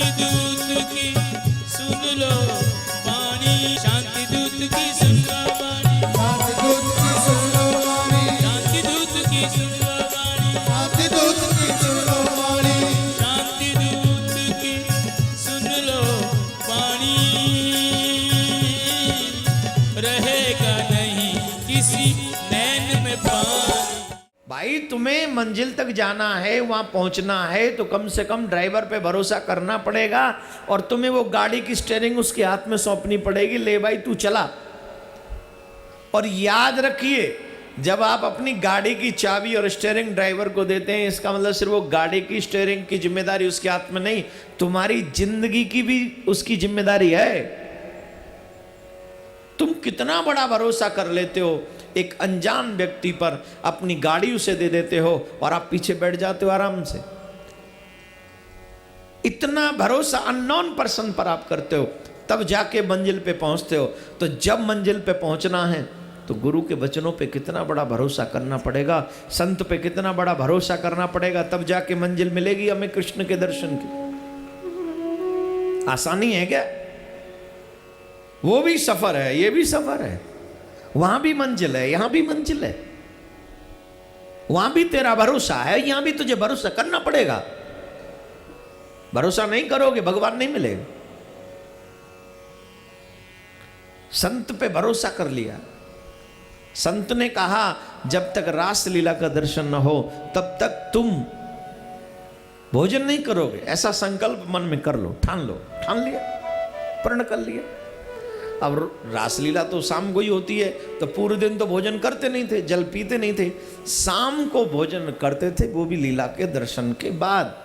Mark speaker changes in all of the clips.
Speaker 1: शांति दूत की सुन लो वाणी, शांति दूत की सुन लो वाणी,
Speaker 2: शांति दूत की सुन लो वाणी,
Speaker 1: शांति दूत की सुन लो वाणी,
Speaker 2: शांति दूत की सुन लो वाणी,
Speaker 1: शांति दूत की सुन लो वाणी, रहेगा नहीं किसी नैन में पानी।
Speaker 3: भाई तुम्हें मंजिल तक जाना है, वहां पहुंचना है तो कम से कम ड्राइवर पे भरोसा करना पड़ेगा और तुम्हें वो गाड़ी की स्टीयरिंग उसके हाथ में सौंपनी पड़ेगी। ले भाई तू चला। और याद रखिए, जब आप अपनी गाड़ी की चाबी और स्टीयरिंग ड्राइवर को देते हैं, इसका मतलब सिर्फ वो गाड़ी की स्टीयरिंग की जिम्मेदारी उसके हाथ में नहीं, तुम्हारी जिंदगी की भी उसकी जिम्मेदारी है। तुम कितना बड़ा भरोसा कर लेते हो, एक अनजान व्यक्ति पर अपनी गाड़ी उसे दे देते हो और आप पीछे बैठ जाते हो आराम से। इतना भरोसा अननोन पर्सन पर आप करते हो, तब जाके मंजिल पे पहुंचते हो। तो जब मंजिल पे पहुंचना है तो गुरु के वचनों पे कितना बड़ा भरोसा करना पड़ेगा, संत पे कितना बड़ा भरोसा करना पड़ेगा, तब जाके मंजिल मिलेगी हमें कृष्ण के दर्शन की। आसानी है क्या? वो भी सफर है, ये भी सफर है। वहां भी मंजिल है, यहां भी मंजिल है। वहां भी तेरा भरोसा है, यहां भी तुझे भरोसा करना पड़ेगा। भरोसा नहीं करोगे भगवान नहीं मिलेगा। संत पे भरोसा कर लिया। संत ने कहा जब तक रास लीला का दर्शन न हो तब तक तुम भोजन नहीं करोगे। ऐसा संकल्प मन में कर लो, ठान लो। ठान लिया, प्रण कर लिया। अब रासलीला तो शाम को ही होती है, तो पूरे दिन तो भोजन करते नहीं थे, जल पीते नहीं थे। शाम को भोजन करते थे, वो भी लीला के दर्शन के बाद।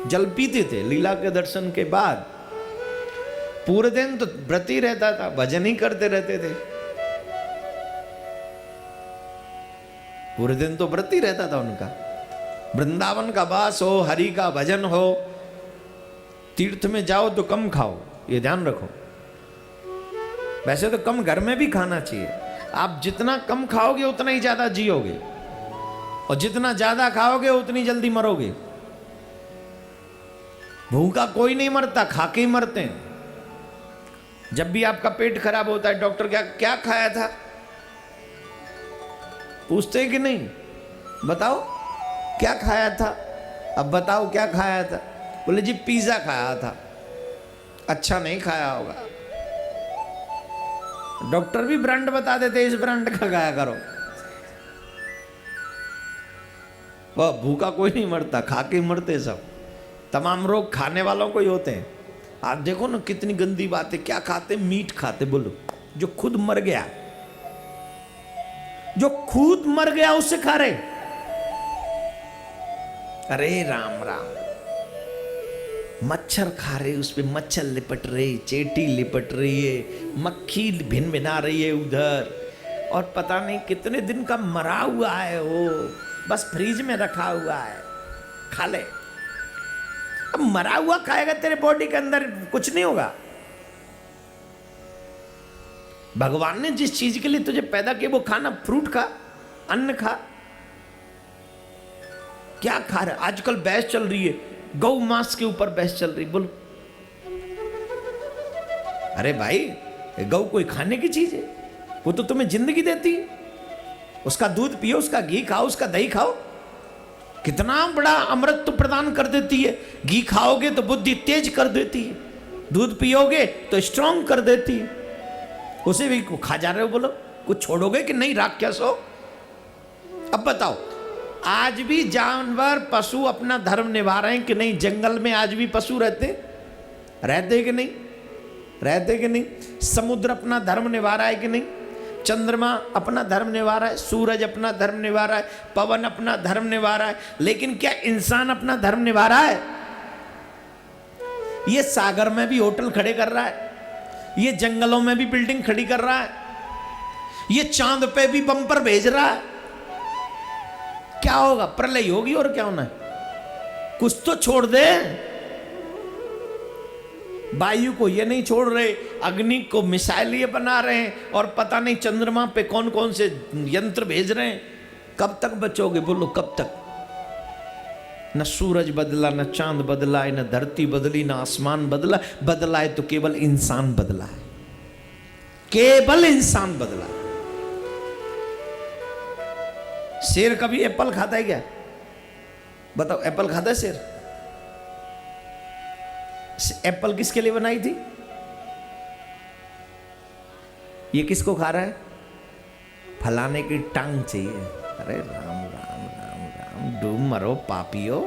Speaker 3: जल पीते थे लीला के दर्शन के बाद। पूरे दिन तो व्रत ही रहता था, भजन ही करते रहते थे। पूरे दिन तो व्रत ही रहता था उनका। वृंदावन का वास हो, हरि का भजन हो। तीर्थ में जाओ तो कम खाओ, ये ध्यान रखो। वैसे तो कम घर में भी खाना चाहिए। आप जितना कम खाओगे उतना ही ज्यादा जियोगे, और जितना ज्यादा खाओगे उतनी जल्दी मरोगे। भूखा कोई नहीं मरता, खा के ही मरते हैं। जब भी आपका पेट खराब होता है, डॉक्टर क्या क्या खाया था पूछते हैं कि नहीं? बताओ क्या खाया था, अब बताओ क्या खाया था। बोले जी पिज्जा खाया था। अच्छा नहीं खाया होगा। डॉक्टर भी ब्रांड बता देते, इस ब्रांड का खाया करो। वह भूखा कोई नहीं मरता, खा के मरते सब। तमाम रोग खाने वालों को ही होते हैं। आप देखो ना कितनी गंदी बात है। क्या खाते? मीट खाते। बोलो जो खुद मर गया, जो खुद मर गया उससे खा रहे। अरे राम राम। मच्छर खा रहे, उस पे मच्छर लिपट रही, चेटी लिपट रही है, मक्खी भिन भिना रही है उधर, और पता नहीं कितने दिन का मरा हुआ है वो, बस फ्रिज में रखा हुआ है, खा ले। अब मरा हुआ खाएगा, तेरे बॉडी के अंदर कुछ नहीं होगा। भगवान ने जिस चीज के लिए तुझे पैदा किया वो खाना, फ्रूट खा, अन्न खा। क्या खा रहा? आजकल बहस चल रही है, गौ मांस के ऊपर बहस चल रही। बोलो अरे भाई, गौ कोई खाने की चीज है? वो तो तुम्हें जिंदगी देती है। उसका दूध पियो, उसका घी खाओ, उसका दही खाओ। कितना बड़ा अमृत तो प्रदान कर देती है। घी खाओगे तो बुद्धि तेज कर देती है, दूध पियोगे तो स्ट्रांग कर देती है। उसे भी खा जा रहे हो। बोलो कुछ छोड़ोगे कि नहीं राक्षस हो? अब बताओ, आज भी जानवर पशु अपना धर्म निभा रहे हैं कि नहीं? जंगल में आज भी पशु रहते कि नहीं? रहते कि नहीं? समुद्र अपना धर्म निभा रहा है कि नहीं? चंद्रमा अपना धर्म निभा रहा है, सूरज अपना धर्म निभा रहा है, पवन अपना धर्म निभा रहा है। लेकिन क्या इंसान अपना धर्म निभा रहा है? ये सागर में भी होटल खड़े कर रहा है, ये जंगलों में भी बिल्डिंग खड़ी कर रहा है, ये चांद पे भी बम्पर भेज रहा है। क्या होगा? प्रलय होगी और क्या होना है? कुछ तो छोड़ दे। वायु को ये नहीं छोड़ रहे, अग्नि को मिसाइल ये बना रहे हैं, और पता नहीं चंद्रमा पे कौन कौन से यंत्र भेज रहे हैं। कब तक बचोगे? बोलो कब तक? न सूरज बदला, न चांद बदला है, न धरती बदली, न आसमान बदला। बदला है तो केवल इंसान बदला है, केवल इंसान बदला। शेर कभी एप्पल खाता है क्या? बताओ, एप्पल खाता है शेर? एप्पल किसके लिए बनाई थी? ये किसको खा रहा है? फलाने की टांग चाहिए। अरे राम राम राम राम, डूब मरो पापियो।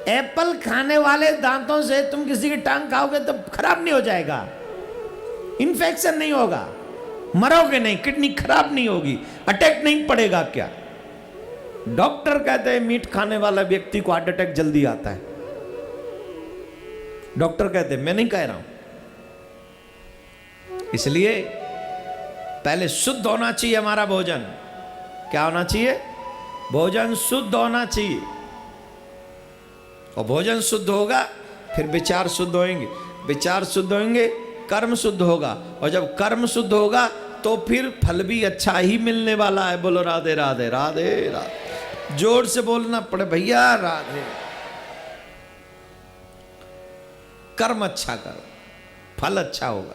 Speaker 3: एप्पल खाने वाले दांतों से तुम किसी की टांग खाओगे तो खराब नहीं हो जाएगा, इन्फेक्शन नहीं होगा, मरोगे नहीं, किडनी खराब नहीं होगी, अटैक नहीं पड़ेगा क्या? डॉक्टर कहते हैं मीट खाने वाला व्यक्ति को हार्ट अटैक जल्दी आता है। डॉक्टर कहते हैं, मैं नहीं कह रहा हूं। इसलिए पहले शुद्ध होना चाहिए हमारा भोजन। क्या होना चाहिए? भोजन शुद्ध होना चाहिए। और भोजन शुद्ध होगा फिर विचार शुद्ध होंगे, विचार शुद्ध होंगे कर्म शुद्ध होगा, और जब कर्म शुद्ध होगा तो फिर फल भी अच्छा ही मिलने वाला है। बोलो राधे राधे राधे राधे। जोर से बोलना पड़े भैया, राधे। कर्म अच्छा करो, फल अच्छा होगा।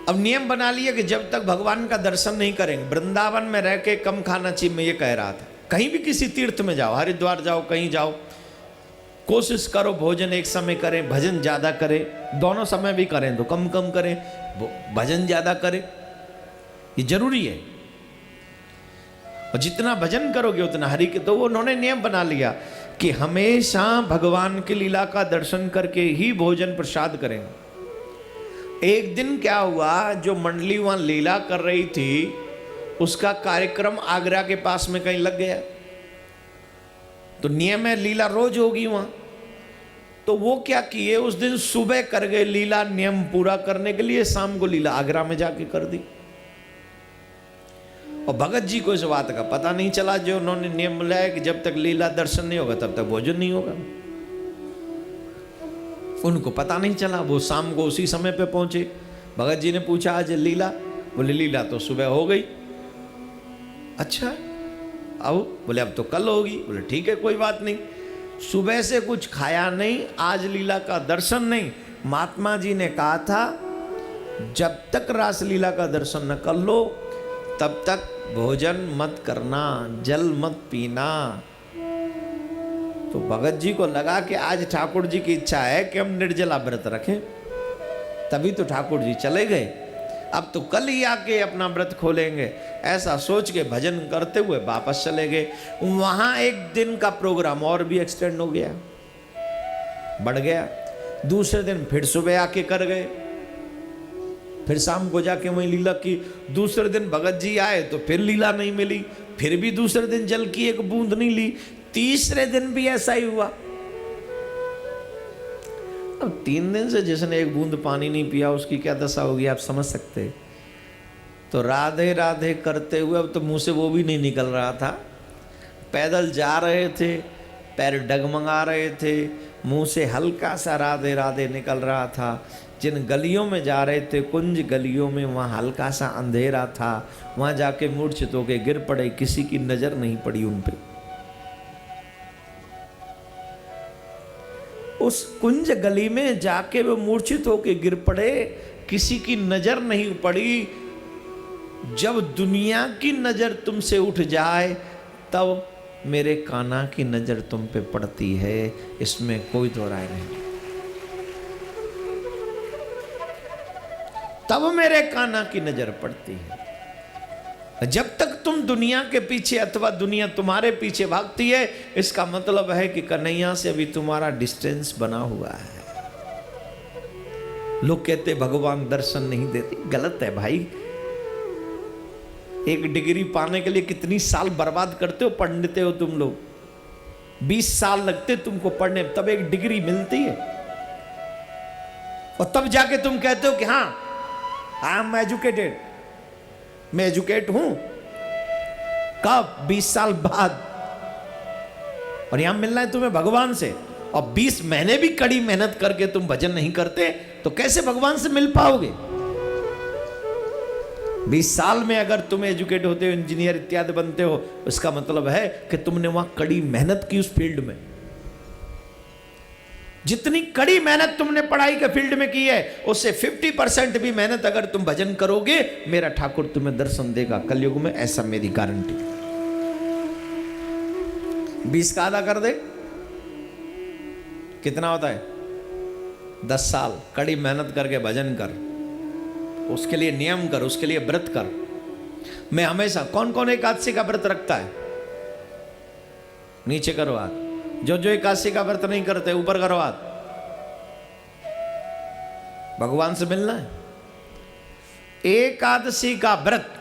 Speaker 3: अब नियम बना लिया कि जब तक भगवान का दर्शन नहीं करेंगे, वृंदावन में रह के कम खाना चाहिए। मैं ये कह रहा था, कहीं भी किसी तीर्थ में जाओ, हरिद्वार जाओ, कहीं जाओ, कोशिश करो भोजन एक समय करें, भजन ज्यादा करें। दोनों समय भी करें तो कम कम करें, भजन ज्यादा करें, ये जरूरी है। और जितना भजन करोगे उतना हरि के। तो उन्होंने नियम बना लिया कि हमेशा भगवान की लीला का दर्शन करके ही भोजन प्रसाद करेंगे। एक दिन क्या हुआ, जो मंडली वहां लीला कर रही थी उसका कार्यक्रम आगरा के पास में कहीं लग गया। तो नियम है लीला रोज होगी वहां। तो वो क्या किए, उस दिन सुबह कर गए लीला, नियम पूरा करने के लिए। शाम को लीला आगरा में जाके कर दी। और भगत जी को इस बात का पता नहीं चला, जो उन्होंने नियम बनाया कि जब तक लीला दर्शन नहीं होगा तब तक भोजन नहीं होगा। उनको पता नहीं चला, वो शाम को उसी समय पे पहुंचे। भगत जी ने पूछा आज लीला? बोले लीला तो सुबह हो गई। अच्छा, आओ। बोले अब तो कल होगी। बोले ठीक है, कोई बात नहीं। सुबह से कुछ खाया नहीं, आज लीला का दर्शन नहीं। महात्मा जी ने कहा था जब तक रासलीला का दर्शन न कर लो तब तक भोजन मत करना, जल मत पीना। तो भगत जी को लगा कि आज ठाकुर जी की इच्छा है कि हम निर्जला व्रत रखें, तभी तो ठाकुर जी चले गए। अब तो कल ही आके अपना व्रत खोलेंगे, ऐसा सोच के भजन करते हुए वापस चले गए। वहां एक दिन का प्रोग्राम और भी एक्सटेंड हो गया, बढ़ गया। दूसरे दिन फिर सुबह आके कर गए, फिर शाम को जाके वहीं लीला की। दूसरे दिन भगत जी आए तो फिर लीला नहीं मिली, फिर भी दूसरे दिन जल की एक बूंद नहीं ली। तीसरे दिन भी ऐसा ही हुआ। अब 3 दिन से जिसने एक बूंद पानी नहीं पिया उसकी क्या दशा होगी आप समझ सकते। तो राधे राधे करते हुए अब तो मुंह से वो भी नहीं निकल रहा था। पैदल जा रहे थे, पैर डगमगा रहे थे, मुंह से हल्का सा राधे राधे निकल रहा था। जिन गलियों में जा रहे थे, कुंज गलियों में, वहाँ हल्का सा अंधेरा था। वहाँ जाके मूर्छित होके गिर पड़े, किसी की नजर नहीं पड़ी उन पे। उस कुंज गली में जाके वो मूर्छित होके गिर पड़े, किसी की नजर नहीं पड़ी। जब दुनिया की नजर तुमसे उठ जाए तब मेरे कान्हा की नजर तुम पे पड़ती है, इसमें कोई दो राय नहीं। तब मेरे कान्हा की नजर पड़ती है। जब तक तुम दुनिया के पीछे अथवा दुनिया तुम्हारे पीछे भागती है, इसका मतलब है कि कन्हैया से अभी तुम्हारा डिस्टेंस बना हुआ है। लोग कहते भगवान दर्शन नहीं देते, गलत है भाई। एक डिग्री पाने के लिए कितनी साल बर्बाद करते हो, पढ़ते हो तुम लोग। 20 साल लगते तुमको पढ़ने, तब एक डिग्री मिलती है। और तब जाके तुम कहते हो कि हाँ आई एम एजुकेटेड, मैं एजुकेट हूं। कब? 20 साल बाद। और यहां मिलना है तुम्हें भगवान से, और 20 महीने भी कड़ी मेहनत करके तुम भजन नहीं करते तो कैसे भगवान से मिल पाओगे? 20 साल में अगर तुम एजुकेट होते हो, इंजीनियर इत्यादि बनते हो, इसका मतलब है कि तुमने वहां कड़ी मेहनत की उस फील्ड में। जितनी कड़ी मेहनत तुमने पढ़ाई के फील्ड में की है, उससे 50% भी मेहनत अगर तुम भजन करोगे, मेरा ठाकुर तुम्हें दर्शन देगा कलयुग में, ऐसा मेरी गारंटी। 20 का आधा कर दे, कितना होता है? 10 साल कड़ी मेहनत करके भजन कर, उसके लिए नियम कर, उसके लिए व्रत कर। मैं हमेशा, कौन कौन एकादशी का व्रत रखता है? नीचे करो हाथ। जो जो एकादशी का व्रत नहीं करते ऊपर करो हाथ। भगवान से मिलना है, एकादशी का व्रत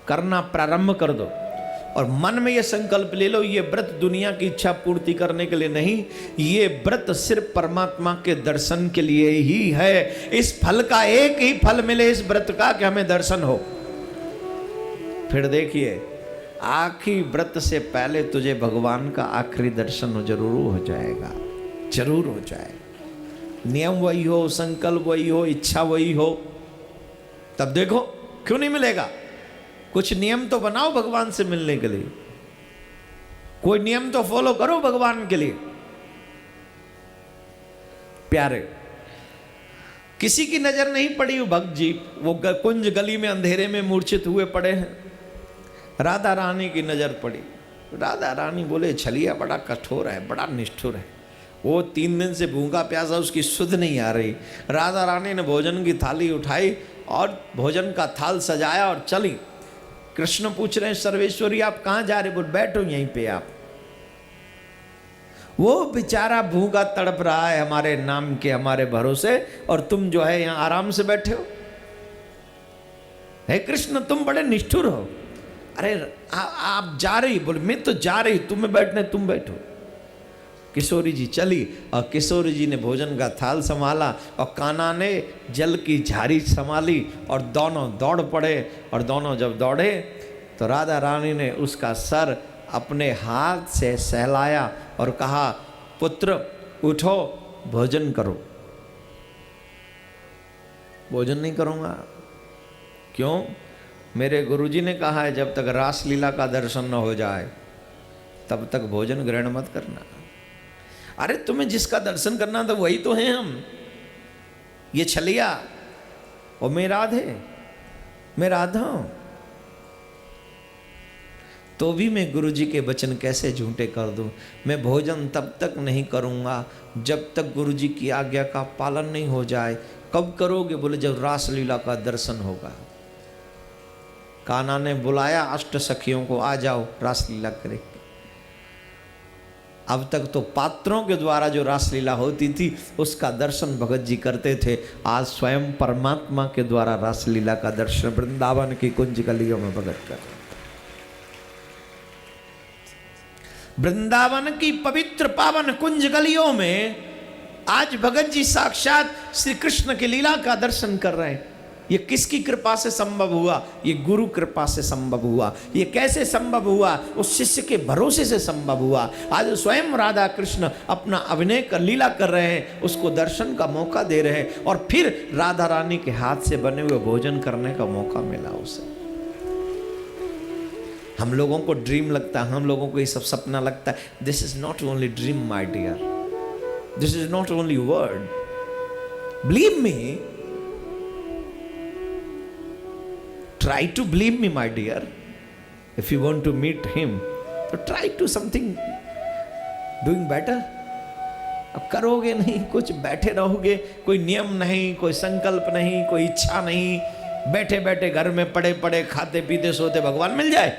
Speaker 3: करना प्रारंभ कर दो और मन में यह संकल्प ले लो, ये व्रत दुनिया की इच्छा पूर्ति करने के लिए नहीं, ये व्रत सिर्फ परमात्मा के दर्शन के लिए ही है। इस फल का एक ही फल मिले इस व्रत का, कि हमें दर्शन हो। फिर देखिए, आखिरी व्रत से पहले तुझे भगवान का आखिरी दर्शन जरूर हो जाएगा, जरूर हो जाएगा। नियम वही हो, संकल्प वही हो, इच्छा वही हो, तब देखो क्यों नहीं मिलेगा। कुछ नियम तो बनाओ भगवान से मिलने के लिए, कोई नियम तो फॉलो करो भगवान के लिए। प्यारे, किसी की नजर नहीं पड़ी वो भक्त जी, वो कुंज गली में अंधेरे में मूर्छित हुए पड़े हैं। राधा रानी की नजर पड़ी। राधा रानी बोले, छलिया बड़ा कठोर है, बड़ा निष्ठुर है, वो 3 दिन से भूखा प्यासा, उसकी सुध नहीं आ रही। राधा रानी ने भोजन की थाली उठाई और भोजन का थाल सजाया और चली। कृष्ण पूछ रहे हैं, सर्वेश्वरी आप कहाँ जा रहे? बोल, बैठो यहीं पे आप। वो बेचारा भूखा तड़प रहा है हमारे नाम के, हमारे भरोसे, और तुम जो है यहाँ आराम से बैठे हो। हे कृष्ण, तुम बड़े निष्ठुर हो। अरे आप जा रही? बोले, मैं तो जा रही, तुम्हें बैठने, तुम बैठो। किशोरी जी चली और किशोरी जी ने भोजन का थाल संभाला और कान्हा ने जल की झारी संभाली और दोनों दौड़ पड़े। और दोनों जब दौड़े तो राधा रानी ने उसका सर अपने हाथ से सहलाया और कहा, पुत्र उठो, भोजन करो। भोजन नहीं करूँगा। क्यों? मेरे गुरुजी ने कहा है, जब तक रासलीला का दर्शन न हो जाए तब तक भोजन ग्रहण मत करना। अरे तुम्हें जिसका दर्शन करना था वही तो हैं हम। ये छलिया और मैं राधे, मैं राधा हूं। तो भी मैं गुरुजी के वचन कैसे झूठे कर दूं? मैं भोजन तब तक नहीं करूंगा जब तक गुरुजी की आज्ञा का पालन नहीं हो जाए। कब करोगे? बोले, जब रासलीला का दर्शन होगा। कान्हा ने बुलाया 8 सखियों को, आ जाओ रासलीला करेंगे। अब तक तो पात्रों के द्वारा जो रासलीला होती थी उसका दर्शन भगत जी करते थे। आज स्वयं परमात्मा के द्वारा रासलीला का दर्शन वृंदावन की कुंज गलियों में भगत कर। वृंदावन की पवित्र पावन कुंज गलियों में आज भगत जी साक्षात श्री कृष्ण की लीला का दर्शन कर रहे हैं। ये किसकी कृपा से संभव हुआ? ये गुरु कृपा से संभव हुआ। ये कैसे संभव हुआ? उस शिष्य के भरोसे से संभव हुआ। आज स्वयं राधा कृष्ण अपना अभिनय कर लीला कर रहे हैं, उसको दर्शन का मौका दे रहे हैं और फिर राधा रानी के हाथ से बने हुए भोजन करने का मौका मिला उसे। हम लोगों को ड्रीम लगता है, हम लोगों को ये सब सपना लगता है। This is not only dream my dear, this is not only word, believe me, try to believe me my dear, if you want to meet him so try to something doing better। अब करोगे नहीं, कुछ बैठे रहोगे, कोई नियम नहीं, कोई संकल्प नहीं, कोई इच्छा नहीं, बैठे बैठे घर में पड़े पड़े खाते पीते सोते भगवान मिल जाए?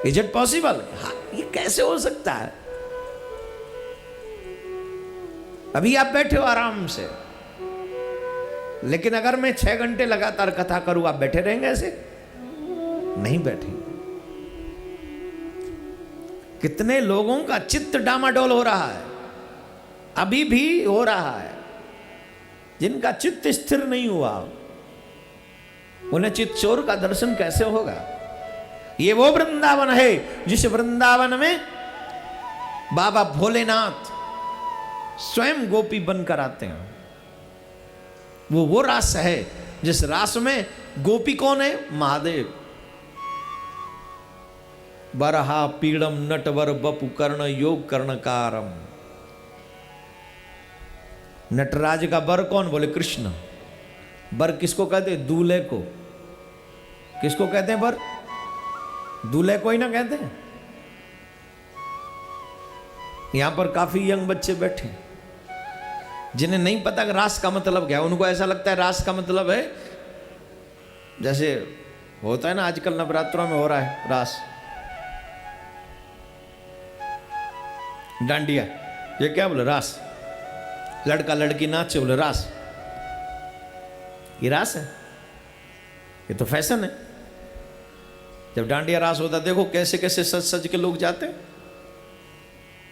Speaker 3: Is it possible? हाँ, ये कैसे हो सकता है? अभी आप बैठे हो आराम से, लेकिन अगर मैं 6 घंटे लगातार कथा करूं, आप बैठे रहेंगे ऐसे? नहीं बैठेंगे। कितने लोगों का चित्त डामाडोल हो रहा है, अभी भी हो रहा है, जिनका चित्त स्थिर नहीं हुआ, उन्हें चित्तचोर का दर्शन कैसे होगा? ये वो वृंदावन है जिस वृंदावन में बाबा भोलेनाथ स्वयं गोपी बनकर आते हैं। वो रास है जिस रास में गोपी कौन है? महादेव। बरहा पीड़म नटवर बपु कर्ण योग कर्णकारम। नटराज का बर कौन? बोले कृष्ण। बर किसको कहते? दूल्हे को। किसको कहते हैं बर? दूल्हे को ही ना कहते हैं। यहां पर काफी यंग बच्चे बैठे जिन्हें नहीं पता कि रास का मतलब क्या है। उनको ऐसा लगता है रास का मतलब है जैसे होता है ना, आजकल नवरात्रों में हो रहा है रास, डांडिया, ये क्या बोले? रास। लड़का लड़की नाचे, बोले रास। ये रास है? ये तो फैशन है। जब डांडिया रास होता देखो कैसे कैसे सज सज के लोग जाते हैं।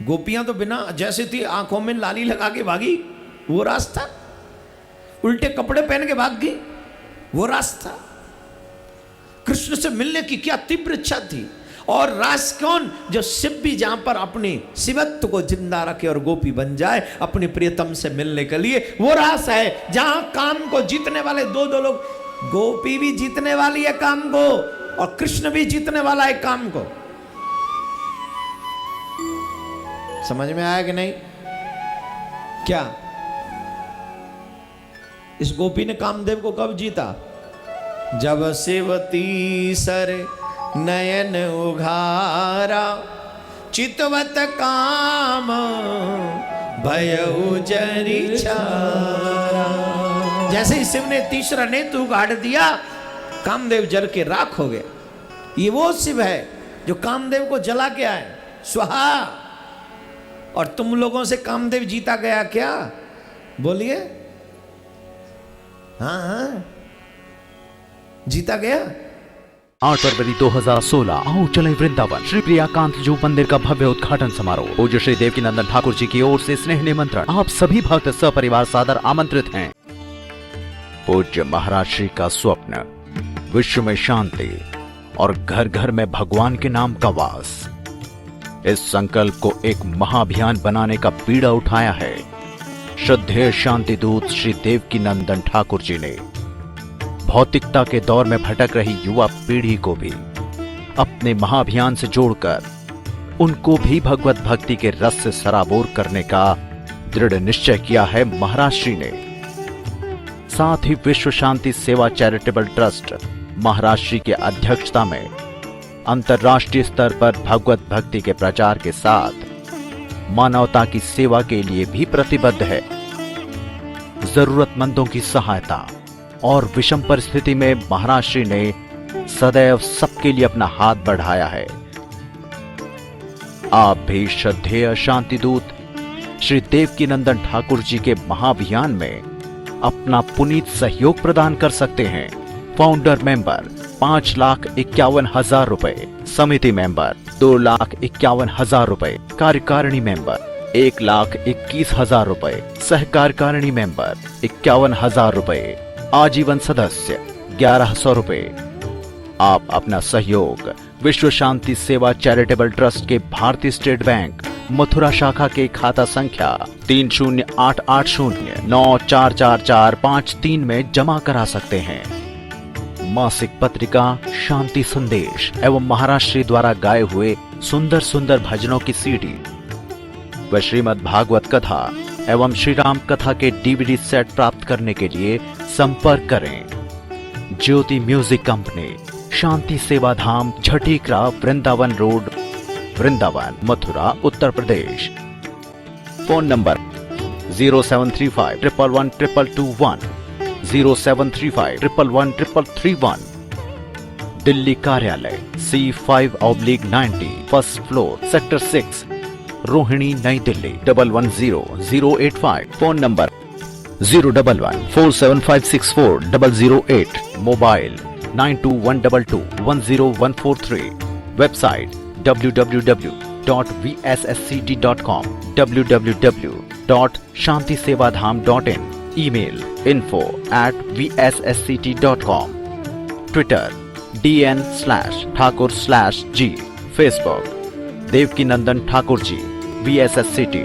Speaker 3: गोपियां तो बिना जैसे थी, आंखों में लाली लगा के भागी, वो रास था। उल्टे कपड़े पहन के भाग गई, वो रास था। कृष्ण से मिलने की क्या तीव्र इच्छा थी। और रास कौन? जो शिव भी जहां पर अपनी शिवत्व को जिंदा रखे और गोपी बन जाए अपनी प्रियतम से मिलने के लिए, वो रास है जहां काम को जीतने वाले दो दो लोग। गोपी भी जीतने वाली है काम को और कृष्ण भी जीतने वाला है काम को। समझ में आया कि नहीं? क्या इस गोपी ने कामदेव को कब जीता? जब शिवती सर नयन उघारा, चितवत काम भयउ जरि छारा। जैसे ही शिव ने तीसरा नेत्र उघाड़ दिया, कामदेव जल के राख हो गया। ये वो शिव है जो कामदेव को जला के आए, स्वाहा। और तुम लोगों से कामदेव जीता गया क्या? बोलिए। हाँ हाँ, जीता गया।
Speaker 4: 8 फरवरी 2016 आओ चले वृंदावन। श्री प्रियाकांत जू मंदिर का भव्य उद्घाटन समारोह। पूज्य श्री देवकीनंदन ठाकुर जी की ओर से स्नेह निमंत्रण। आप सभी भक्त सपरिवार सादर आमंत्रित हैं। पूज्य महाराज श्री का स्वप्न, विश्व में शांति और घर घर में भगवान के नाम का वास। इस संकल्प को एक महाअभियान बनाने का बीड़ा उठाया है श्रद्धेय शांति दूत श्री देवकीनंदन ठाकुर जी ने। भौतिकता के दौर में भटक रही युवा पीढ़ी को भी अपने महाअभियान से जोड़कर उनको भी भगवत भक्ति के रस से सराबोर करने का दृढ़ निश्चय किया है महाराज श्री ने। साथ ही विश्व शांति सेवा चैरिटेबल ट्रस्ट महाराज श्री के अध्यक्षता में अंतर्राष्ट्रीय स्तर पर भगवत भक्ति के प्रचार के साथ मानवता की सेवा के लिए भी प्रतिबद्ध है। जरूरतमंदों की सहायता और विषम परिस्थिति में महाराज श्री ने सदैव सबके लिए अपना हाथ बढ़ाया है। आप भी श्रद्धेय शांति दूत श्री देवकीनंदन ठाकुर जी के महाअभियान में अपना पुनीत सहयोग प्रदान कर सकते हैं। फाउंडर मेंबर 5,51,000 रुपए, समिति मेंबर 2,51,000 रुपए, कार्यकारिणी मेंबर 1,21,000 रुपए, सहकार्यकारिणी मेंबर 51,000 रुपए, आजीवन सदस्य 1,100 रुपए। आप अपना सहयोग विश्व शांति सेवा चैरिटेबल ट्रस्ट के भारतीय स्टेट बैंक मथुरा शाखा के खाता संख्या 3088094445 में जमा करा सकते हैं। मासिक पत्रिका शांति संदेश एवं महाराज श्री द्वारा गाए हुए सुंदर सुंदर भजनों की सीडी व श्रीमद् भागवत कथा एवं श्री राम कथा के डीवीडी सेट प्राप्त करने के लिए संपर्क करें। ज्योति music company, Shanti Seva Dham, Jhatikara, Vrindavan road, Vrindavan, Mathura, Uttar Pradesh. Phone number 0735111221, 0735111331। Delhi कार्यालय C5/90, first floor, sector 6, Rohini, New Delhi 110085। Phone number 01147564008। Mobile 9212210143। Website www.vsscd.com, www.shantisevadham.in। Email info@vssct.com। Twitter DN/Thakur/G। Facebook Devkinandan Thakur ji VSSCT।